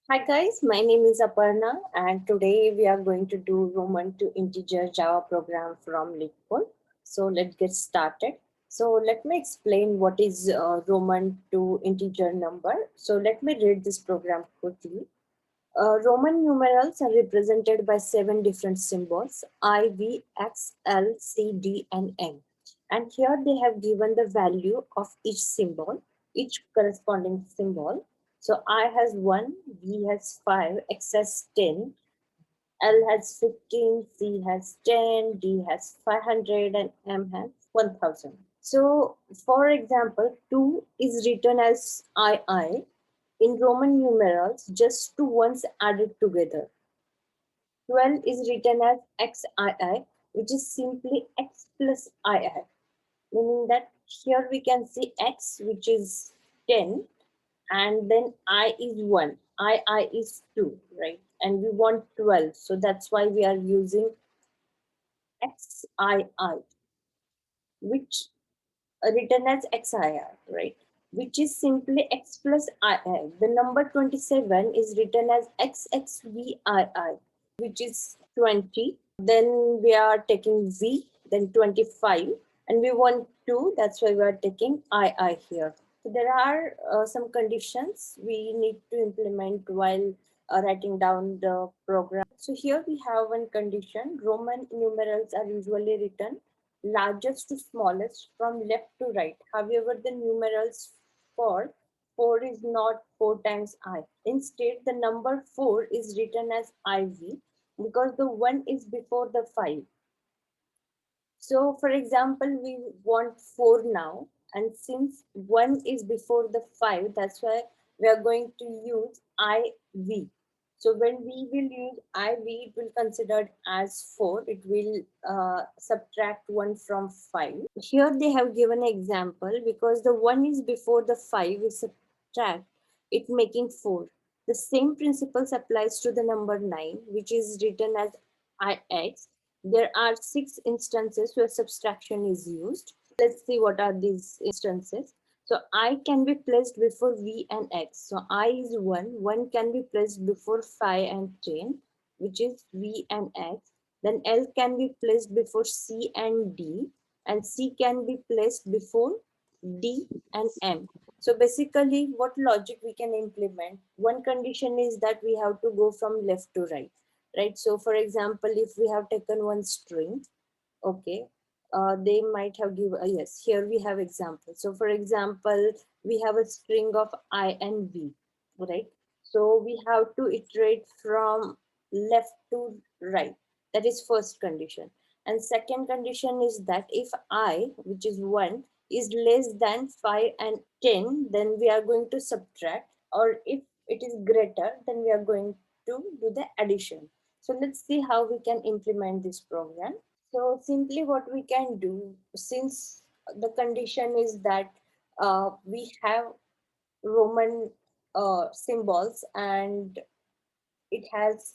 Hi guys, my name is Aparna and today we are going to do Roman to integer Java program from LeetCode. So let's get started. So let me explain what is Roman to integer number. So let me read this program quickly. Roman numerals are represented by 7 different symbols I, V, X, L, C, D, and M. And here they have given the value of each symbol, each corresponding symbol. So I has 1, V has 5, X has 10, L has 15, C has 10, D has 500, and M has 1000. So, for example, 2 is written as II in Roman numerals, just two ones added together. 12 is written as XII, which is simply X plus II, meaning that here we can see X, which is 10, and then I is 1, II is 2, right? And we want 12, so that's why we are using XII, which written as XIR, right? Which is simply X plus II. The number 27 is written as XXVII, which is 20. Then we are taking V, then 25, and we want 2, that's why we are taking II here. So there are some conditions we need to implement while writing down the program. So here we have one condition. Roman numerals are usually written largest to smallest from left to right. However, the numerals for 4 is not 4 times I. Instead, the number 4 is written as IV because the 1 is before the 5. So, for example, we want 4 now, and since 1 is before the 5, that's why we are going to use IV. So, when we will use IV, it will considered as 4, it will subtract 1 from 5. Here they have given an example because the 1 is before the 5, we subtract it making 4. The same principles applies to the number 9, which is written as IX. There are 6 instances where subtraction is used. Let's see what are these instances. So I can be placed before V and X. So I is 1. 1 can be placed before 5 and 10, which is V and X. Then L can be placed before C and D, and C can be placed before D and M. So basically, what logic we can implement? One condition is that we have to go from left to right, right? So for example, if we have taken one string, okay, they might have given, yes, here we have example. So for example, we have a string of I and V, right? So we have to iterate from left to right. That is first condition. And second condition is that if I, which is 1, is less than 5 and 10, then we are going to subtract, or if it is greater, then we are going to do the addition. So let's see how we can implement this program. So simply what we can do, since the condition is that we have Roman symbols and it has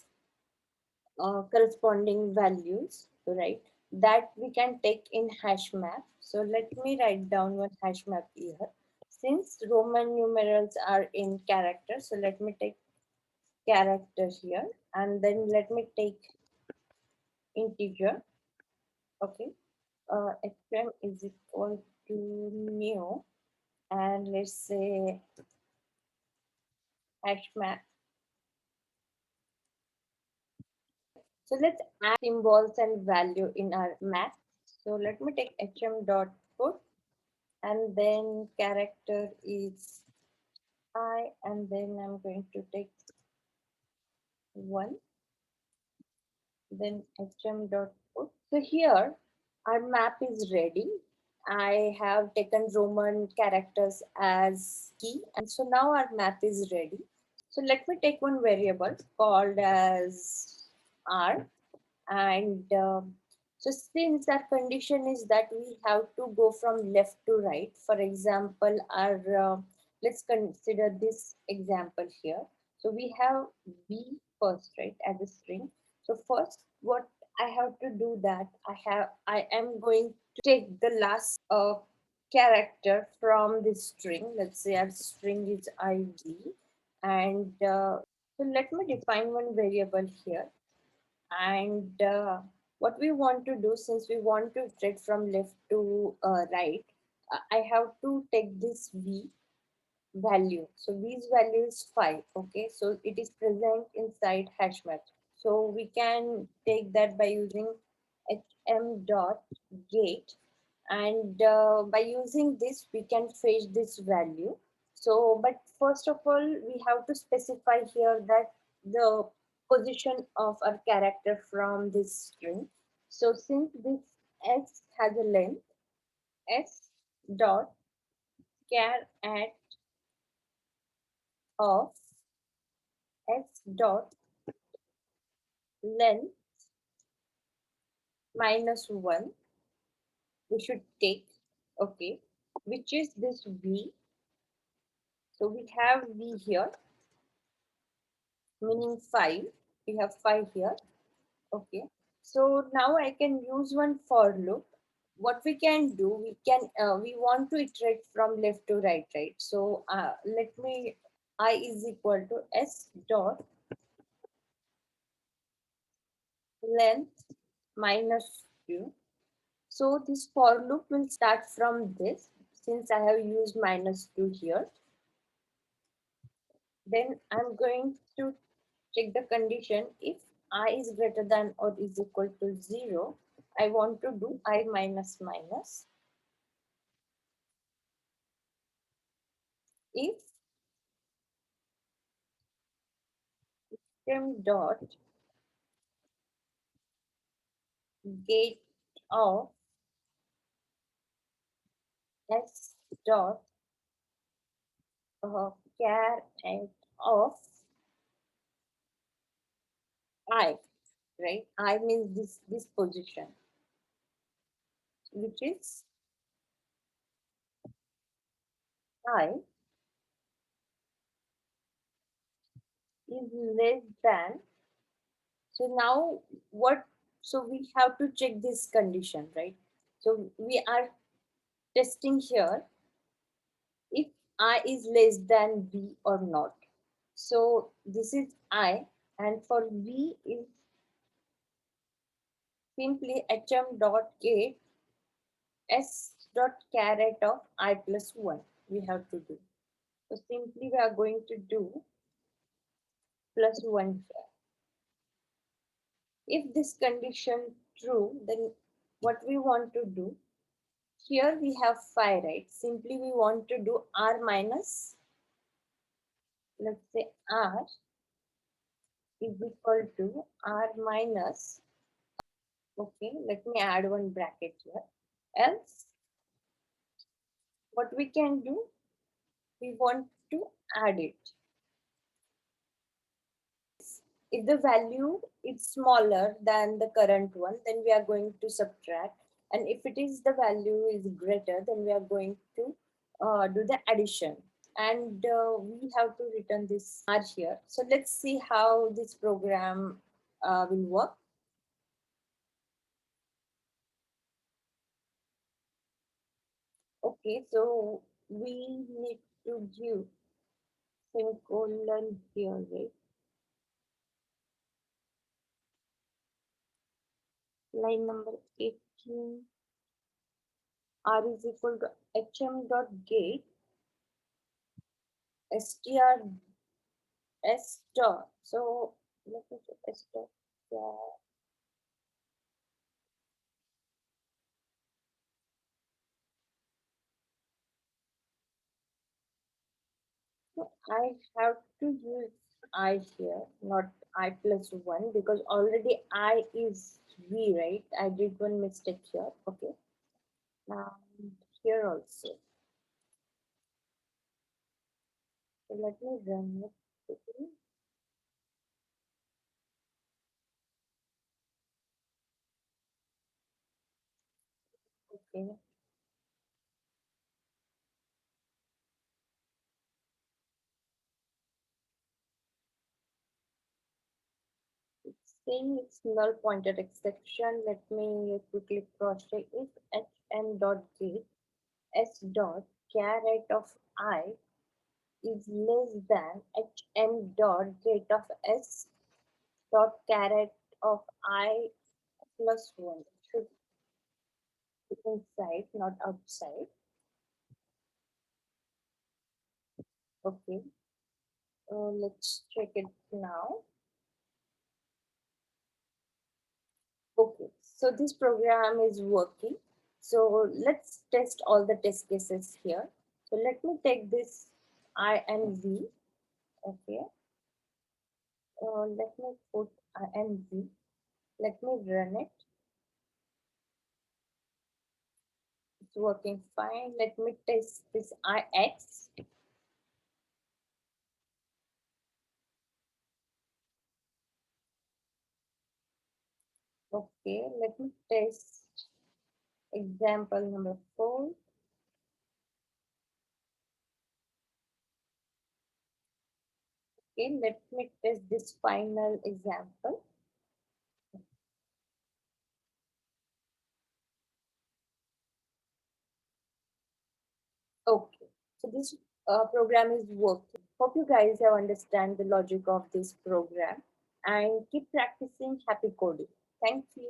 corresponding values, right? That we can take in hash map. So let me write down one hash map here. Since Roman numerals are in character, so let me take character here, and then let me take integer. Okay, fm is equal to new, and let's say hash map. So let's add symbols and value in our map. So let me take hm dot put, and then character is I, and then I'm going to take 1, then hm dot put. So here our map is ready. I have taken Roman characters as key, and so now our map is ready. So let me take one variable called as R, and so since our condition is that we have to go from left to right. For example, our let's consider this example here. So we have B first, right, as a string. So first, what I have to do that I am going to take the last character from this string. Let's say our string is ID, and So let me define one variable here. And what we want to do, since we want to iterate from left to right, I have to take this v value. So v's value is 5. Okay, so it is present inside hash map. So we can take that by using hm dot get, and by using this we can fetch this value. So but first of all we have to specify here that the position of our character from this string. So since this x has a length, s dot char at of s dot length minus 1 we should take. Okay, which is this v. So we have v here, meaning 5. We have 5 here. Okay, so now I can use one for loop. What we can do, we want to iterate from left to right, right? So let me, I is equal to s dot length minus 2. So this for loop will start from this, since I have used minus 2 here. Then I'm going to check the condition. If I is greater than or is equal to 0, I want to do I minus minus. If system dot get of s dot char and of I, right? I means this position, which is I is less than. So now what? So we have to check this condition, right? So we are testing here if I is less than B or not. So this is I, and for V is simply hm dot get s dot caret of I plus 1 we have to do. So simply we are going to do plus 1 here. If this condition true, then what we want to do, here we have 5, right? Simply we want to do r minus, let's say r is equal to r minus. Okay, let me add one bracket here. Else, what we can do, we want to add it. If the value is smaller than the current one, then we are going to subtract. And if it is the value is greater, then we are going to do the addition. And we have to return this r here. So let's see how this program will work. Okay, so we need to give semicolon here, right? Line number 18, r is equal to hm dot get str s dot. So let me put s dot. Yeah. So I have to use I here, not I plus 1, because already I is V, right? I did one mistake here. Okay. Now here also. So let me run it quickly. Okay. It's saying it's null pointer exception. Let me quickly cross check. If hm dot get s dot char of I is less than hm dot get of s dot caret of I plus 1. It should be inside, not outside. Okay, let's check it now. Okay, so this program is working. So let's test all the test cases here. So let me take this I and V. Okay, let me put I and V. Let me run it. It's working fine. Let me test this IX. Okay, let me test example number 4. Okay, let me test this final example. Okay, so this program is working. Hope you guys have understand the logic of this program and keep practicing. Happy coding. Thank you.